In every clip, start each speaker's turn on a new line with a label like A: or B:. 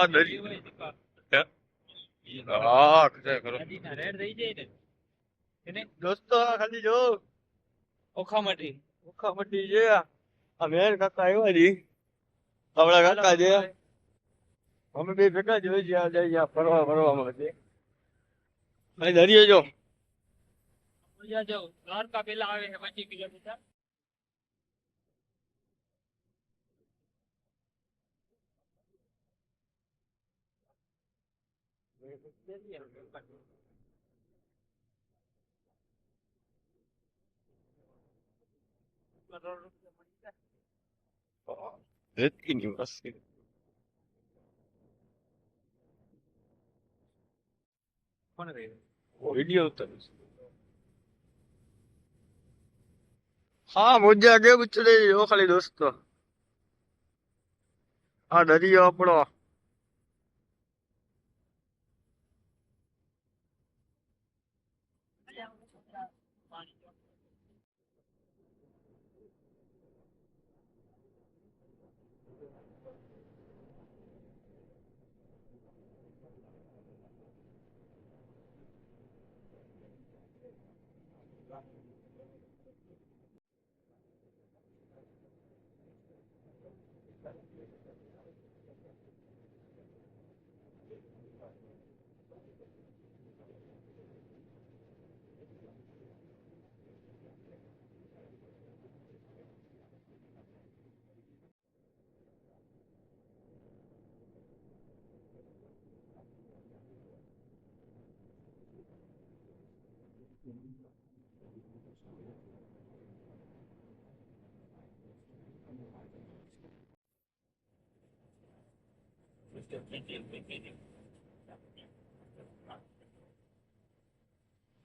A: આ દરિયો હા ખરો દોસ્તો ખાલી જો ઓખામટી ઓખામટી છે આ મેર કાકા આવ્યા જી આપણા કાકા છે અમે બે ભેગા જ હોય જ્યાં ફરવા ફરવામાં છે અહીં દરિયો જો દ્વારકા પેલા આવે છે 25 કિલોમીટર રેતીની મસ્તી કોણ રે વિડિયો ઉતારે હા મોજા કેમ ચડે જો ખાલી દોસ્તો આ દરિયો આપણો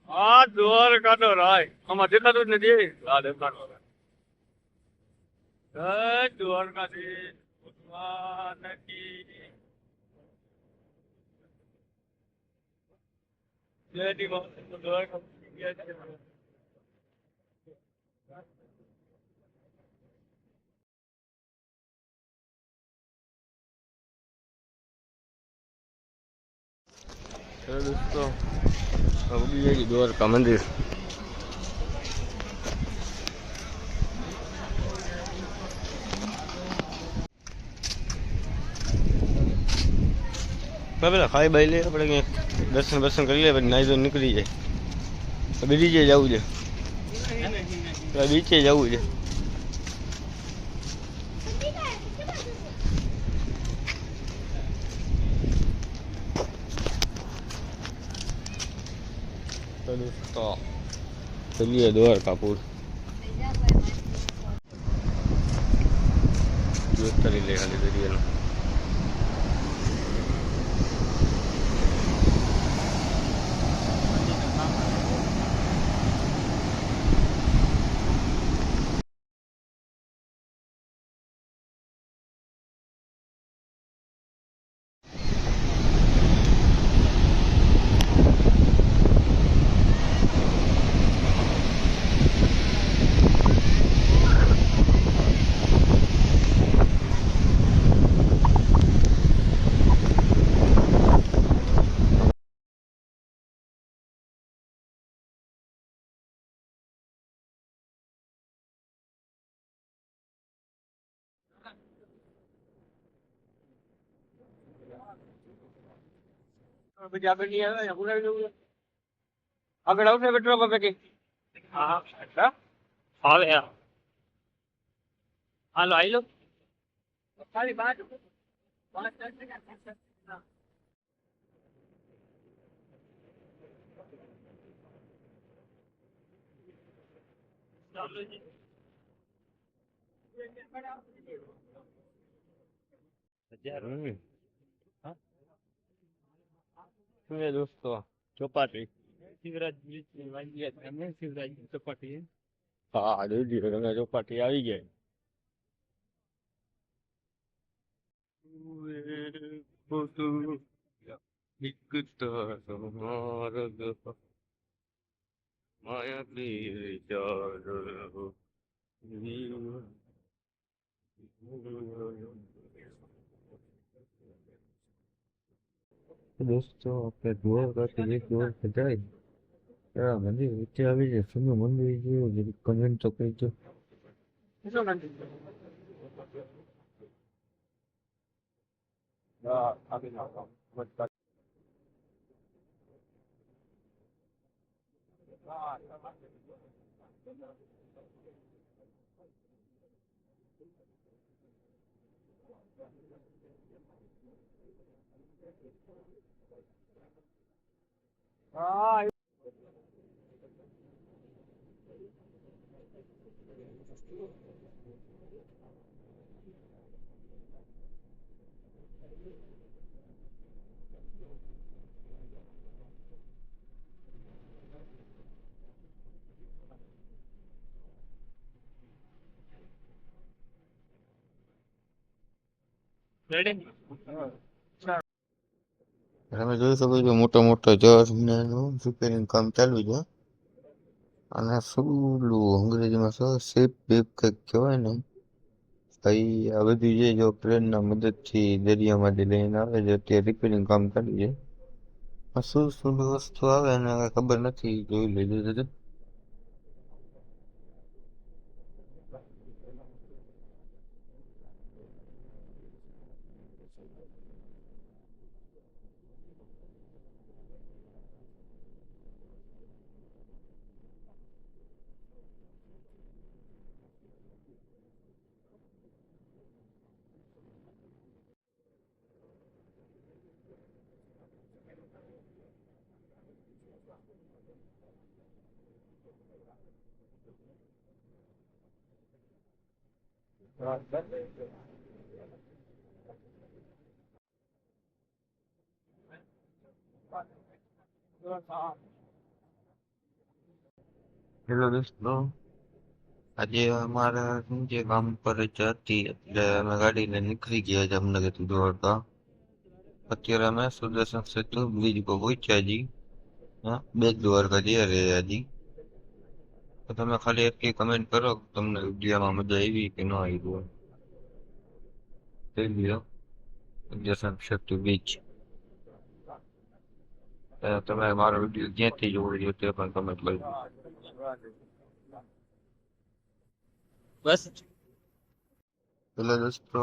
A: આ દ્વારકા નો રાય આમાં દેખાતું જ નથી આ દેખાતો દ્વારકાથી દ્વારકા દોસ્તો દ્વારકા મંદિર પેલા ખાઈ બાઈ લે આપણે ક્યાંક દર્શન બર્શન કરી લે પછી નાઈ ધોઈને નીકળી જાય બીજે જવું છે બીચે જવું છે તો ચલીએ દ્વારકાપુર કરી લે ખાલી દરિયાનો પછી આગળ નહીં આવે આગળ આવશે પેટ્રોલ પંપ કે હા આવે હાલો આઈ લો ખાલી 5 દોસ્તો ચોપાટી શિવરાજ શિવરાજ ચોપાટી હા દોડી ચોપાટી આવી ગયા માયા પીર દોસ્તો આપણે દ્વારકાથી એક દ્વારકા જાય ત્યાં મંદિર વચ્ચે આવી જાય શું મંદિર જોયું જરી કમેન્ટ તો કરજો. તમે જોઈ શકો છો મોટા મોટા જહાજ ને રિપેરિંગ કામ ચાલુ છે અને શું અંગ્રેજીમાં શું શિપ બીપ કંઈક કહેવાય ને ભાઈ આ બધું જે જો ટ્રેનના મદદથી દરિયામાંથી લઈને આવે છે અત્યારે રિપેરિંગ કામ ચાલુ છે. શું શું વસ્તુ આવે ને ખબર નથી જોઈ લીધું. હેલો દોસ્તો, આજે અમારે શું છે કામ પર જ હતી એટલે અમે ગાડી લઈને નીકળી ગયા જામનગરથી દ્વારકા. અત્યારે અમે સુદર્શન સેતુ બ્રિજ પર પહોંચ્યા હજી. હા, બેટ દ્વારકા જઈ રહ્યા હજી. તો તમે ખાલી એટલી કમેન્ટ કરો કે તમને વિડીયોમાં મજા આવી કે ન આવી હોય. જોઈ લ્યો સુદર્શન સેતુ બ્રિજ. તમે મારો વિડીયો ક્યાંથી જોવો છો તે પણ કમેન્ટ કરજો. બસ હેલો દોસ્તો,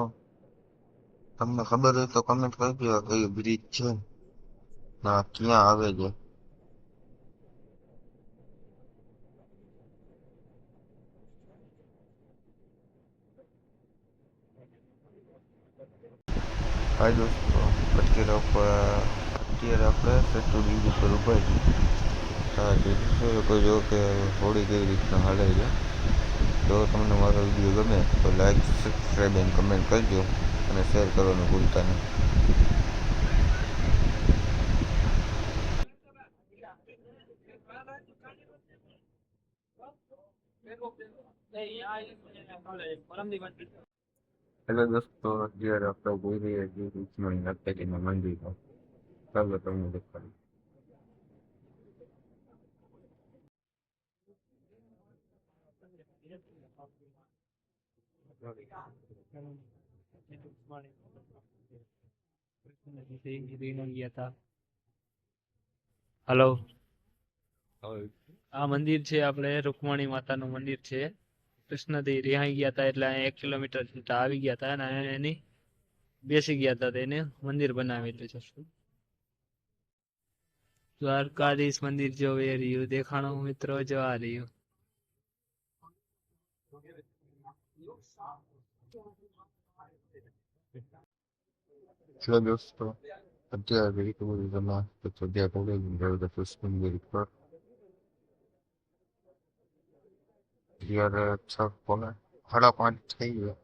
A: તમને ખબર હોય તો કમેન્ટ કરજો કયું બ્રિજ છે ના ક્યાં આવે છે. હાય દોસ્તો, અત્યારે આપણે સેતુ બ્રિજ ઉપર ઉભા છીએ. હા જોઈ શકો છો કે હોડી કેવી રીતના હાલે છે. જો તમને મારો વિડીયો ગમે તો લાઈક, સબસ્ક્રાઈબ અને કમેન્ટ કરજો અને શેર કરવાનું ભૂલતા નહીં. હેલો દોસ્તો, અત્યારે આપણે જોઈ રહ્યા છીએ રુક્ષ્મણી માતાજીના મંદિરમાં. ચાલો તમને દેખાડું.
B: હલો, આ મંદિર છે આપણે રૂકમણી માતાનું મંદિર છે. કૃષ્ણથી રિહાઈ ગયા હતા એટલે અહીંયા 1 કિલોમીટર આવી ગયા હતા અને એની બેસી ગયા હતા તેને મંદિર બનાવેલું છે. દ્વારકાધીશ મંદિર જો એ રહ્યું દેખાણું મિત્રો જો આ રહ્યું.
A: હેલો દોસ્તો, અત્યારે જગ્યા પકડી કૃષ્ણ મંદિર પર. અત્યારે 6:30 થઈ ગયા.